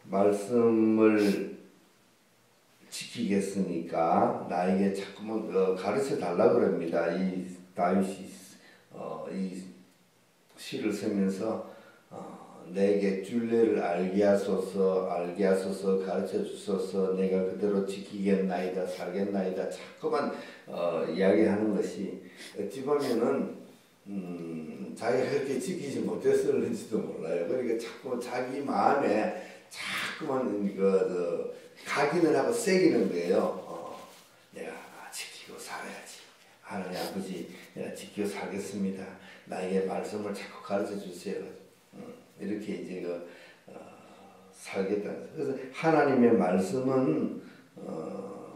말씀을 지키겠으니까 나에게 자꾸만 가르쳐 달라 그럽니다. 이 다윗이 이 시를 쓰면서 내게 줄례를 알게 하소서 가르쳐 주소서 내가 그대로 지키겠나이다 살겠나이다 자꾸만 이야기하는 것이 어찌 보면은 자기가 그렇게 지키지 못했을지도 몰라요. 그러니까 자꾸 자기 마음에 자꾸만 각인을 하고 새기는 거예요. 내가 지키고 살아야지. 하나님 아버지 내가 지키고 살겠습니다. 나에게 말씀을 자꾸 가르쳐 주세요. 이렇게 이제 살겠다. 그래서 하나님의 말씀은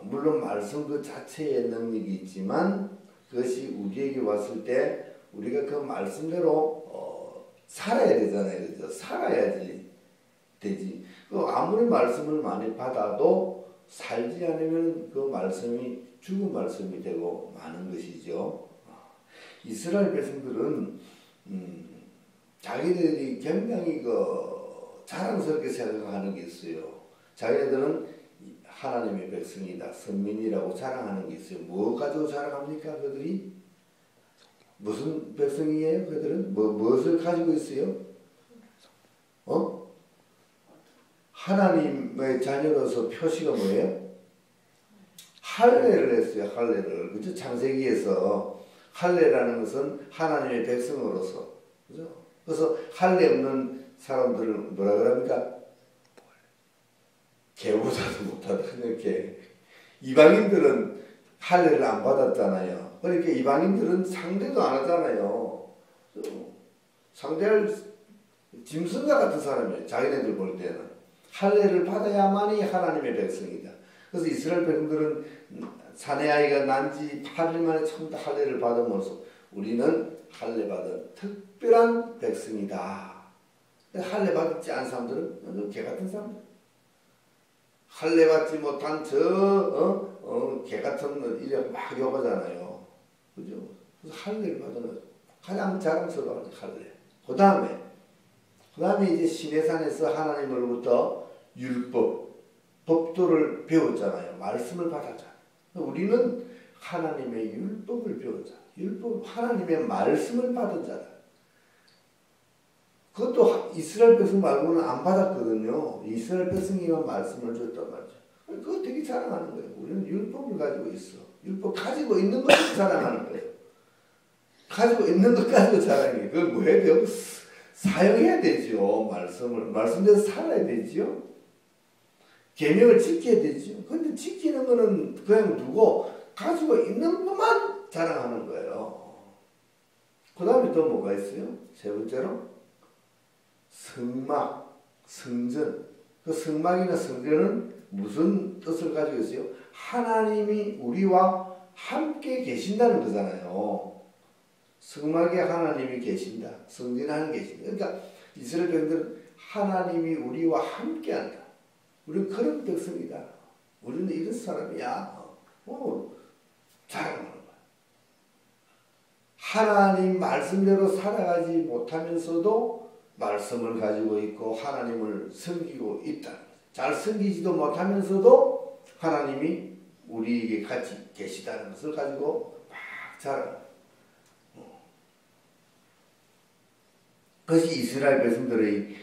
물론 말씀 그 자체의 능력이 있지만 그것이 우리에게 왔을 때 우리가 그 말씀대로 살아야 되잖아요. 그죠? 살아야지 되지. 아무리 말씀을 많이 받아도 살지 않으면 그 말씀이 죽은 말씀이 되고 마는 것이죠. 이스라엘 백성들은 자기들이 굉장히 자랑스럽게 생각하는 게 있어요. 자기들은 하나님의 백성이다, 선민이라고 자랑하는 게 있어요. 뭐 가지고 자랑합니까? 그들이 무슨 백성이에요? 그들은 무엇을 가지고 있어요? 하나님의 자녀로서 표시가 뭐예요? 할례를 했어요. 할례를. 그죠? 창세기에서 할례라는 것은 하나님의 백성으로서. 그죠? 그래서 할례 없는 사람들은 뭐라 그럽니까? 개보다도 못하다. 이렇게 이방인들은 할례를 안 받았잖아요. 그러니까 이방인들은 상대도 안 하잖아요. 상대할 짐승과 같은 사람이에요. 자기네들 볼 때는. 할례를 받아야만이 하나님의 백성이다. 그래서 이스라엘 백성들은 사내 아이가 난 지 8일 만에 처음 할례를 받으면서 우리는 할례 받은 특별한 백성이다. 할례 받지 않은 사람들은 개 같은 사람들. 할례 받지 못한 개 같은 이래 막 욕하잖아요. 그죠? 그래서 할례를 받으면 가장 자랑스러운 할례. 그 다음에 이제 시내산에서 하나님으로부터 율법, 법도를 배웠잖아요. 말씀을 받았잖아요. 우리는 하나님의 율법을 배웠잖아요. 율법, 하나님의 말씀을 받은 자다. 그것도 이스라엘 백성 말고는 안 받았거든요. 이스라엘 백성이만 말씀을 줬단 말이죠. 그거 되게 자랑하는 거예요. 우리는 율법을 가지고 있어. 율법 가지고 있는 것을 자랑하는 거예요. 가지고 있는 것 가지고 자랑해요. 그걸 뭐 해야 돼요? 사용해야 되죠. 말씀대로 살아야 되죠. 계명을 지켜야 되죠. 근데 지키는 거는 그냥 두고 가지고 있는 것만 자랑하는 거예요. 그 다음에 또 뭐가 있어요? 세 번째로 성막, 성전. 그 성막이나 성전은 무슨 뜻을 가지고 있어요? 하나님이 우리와 함께 계신다는 거잖아요. 성막에 하나님이 계신다. 성전에 하나님이 계신다. 그러니까 이스라엘 백성들은 하나님이 우리와 함께한다. 우리는 그런 백성이다. 우리는 이런 사람이야. 자랑하는 거야. 하나님 말씀대로 살아가지 못하면서도 말씀을 가지고 있고 하나님을 섬기고 있다. 잘 섬기지도 못하면서도 하나님이 우리에게 같이 계시다는 것을 가지고 막 자랑합니다. 그것이 이스라엘 백성들의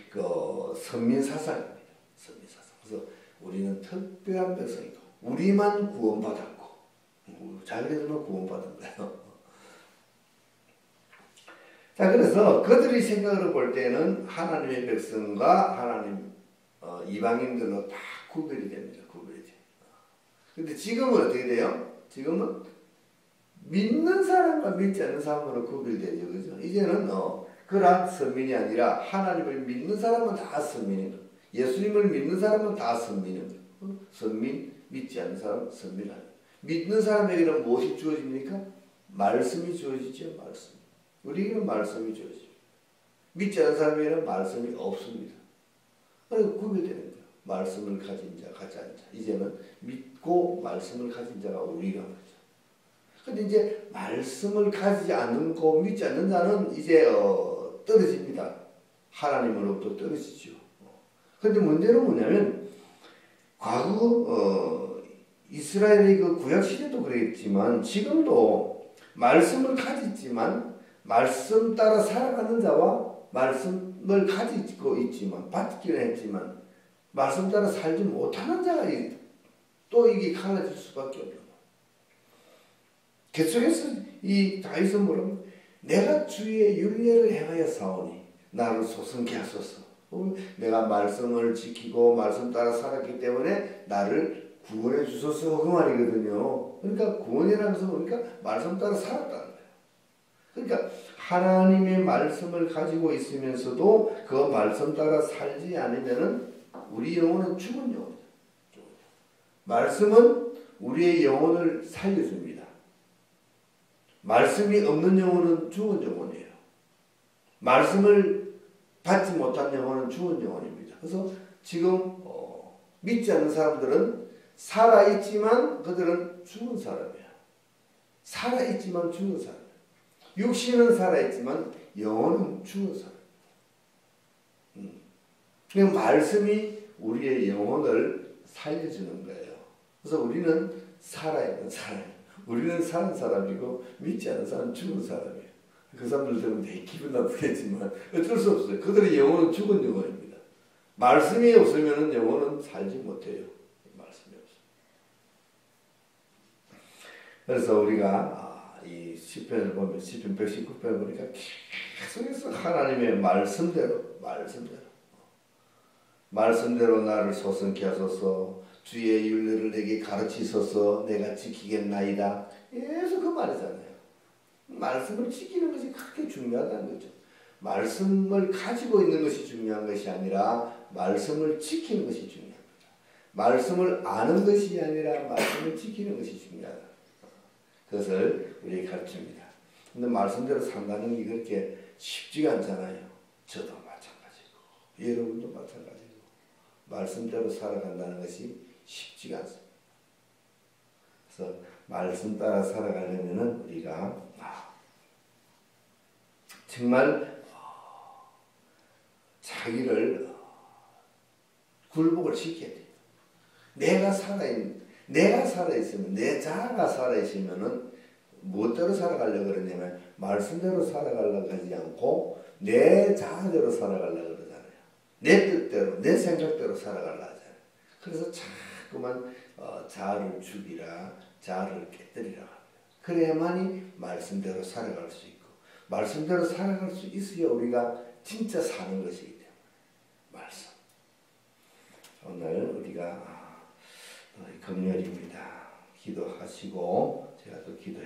선민사상입니다. 선민사상. 그래서 우리는 특별한 백성이고 우리만 구원받았고 자기들만 구원받은 거예요. 자, 그래서 그들의 생각으로 볼 때는 하나님의 백성과 하나님 이방인들로 다 구별이 됩니다. 구별이 돼요. 근데 지금은 어떻게 돼요? 지금은 믿는 사람과 믿지 않는 사람으로 구별되죠. 그죠? 이제는 그런 선민이 아니라 하나님을 믿는 사람은 다 선민인 거예요. 예수님을 믿는 사람은 다 선민인 거예요. 선민, 믿지 않는 사람은 선민 아니에요. 믿는 사람에게는 무엇이 주어집니까? 말씀이 주어지죠. 말씀. 우리에게는 말씀이 주어지죠. 믿지 않는 사람에게는 말씀이 없습니다. 그래서 구별되는 거예요. 말씀을 가진 자, 가지 않은 자. 이제는 믿고 말씀을 가진 자가 우리라는 거죠. 근데 이제 말씀을 가지지 않고 믿지 않는 자는 이제 떨어집니다. 하나님으로부터 떨어지죠. 근데 문제는 뭐냐면 과거 이스라엘의 그 구약 시대도 그랬지만 지금도 말씀을 가졌지만 말씀 따라 살아가는 자와 말씀을 가지고 있지만 받기는 했지만 말씀 따라 살지 못하는 자가 또 이게 갈라질 수밖에 없는 거예요. 계속해서 이 다윗은 뭐라고? 내가 주의 율례를 행하여 사오니 나를 소성케 하소서. 내가 말씀을 지키고 말씀 따라 살았기 때문에 나를 구원해 주소서 그 말이거든요. 그러니까 구원이라는 것은 그러니까 말씀 따라 살았다는 거예요. 그러니까 하나님의 말씀을 가지고 있으면서도 그 말씀 따라 살지 않으면은 우리 영혼은 죽은 영혼이죠. 말씀은 우리의 영혼을 살려줍니다. 말씀이 없는 영혼은 죽은 영혼이에요. 말씀을 받지 못한 영혼은 죽은 영혼입니다. 그래서 지금 믿지 않는 사람들은 살아있지만 그들은 죽은 사람이에요. 살아있지만 죽은 사람이에요. 육신은 살아있지만 영혼은 죽은 사람이에요. 그냥 말씀이 우리의 영혼을 살려주는 거예요. 그래서 우리는 살아있는 사람이에요. 우리는 사는 사람이고 믿지 않는 사람은 죽은 사람이에요. 그 사람들 들으면 되게 기분 나쁘겠지만 어쩔 수 없어요. 그들의 영혼은 죽은 영혼입니다. 말씀이 없으면 영혼은 살지 못해요. 말씀이 없어요. 그래서 우리가 이 시편을 보면 시편 119편을 보니까 계속해서 하나님의 말씀대로 나를 소성케 하소서. 주의 율례를 내게 가르치소서. 내가 지키겠나이다. 계속 그 말이잖아요. 말씀을 지키는 것이 그렇게 중요하다는 거죠. 말씀을 가지고 있는 것이 중요한 것이 아니라 말씀을 지키는 것이 중요합니다. 말씀을 아는 것이 아니라 말씀을 지키는 것이 중요하다. 그것을 우리에게 가르칩니다. 근데 말씀대로 산다는 게 그렇게 쉽지가 않잖아요. 저도 마찬가지고 여러분도 마찬가지고 말씀대로 살아간다는 것이 쉽지가 않습니다. 그래서 말씀 따라 살아가려면은 우리가 정말 자기를 굴복을 시켜야 돼요. 내가 살아있으면, 내 자아가 살아있으면은 무엇대로 살아가려고 그러냐면 말씀대로 살아가려고 하지 않고 내 자아대로 살아가려고 그러잖아요. 내 뜻대로, 내 생각대로 살아가려고 하잖아요. 그래서 자꾸만 자아를 죽이라, 자아를 깨뜨리라 합니다. 그래야만이 말씀대로 살아갈 수 있고 말씀대로 살아갈 수 있어야 우리가 진짜 사는 것이기 때문에 말씀. 오늘 우리가 금요일입니다. 기도하시고 제가 또 기도해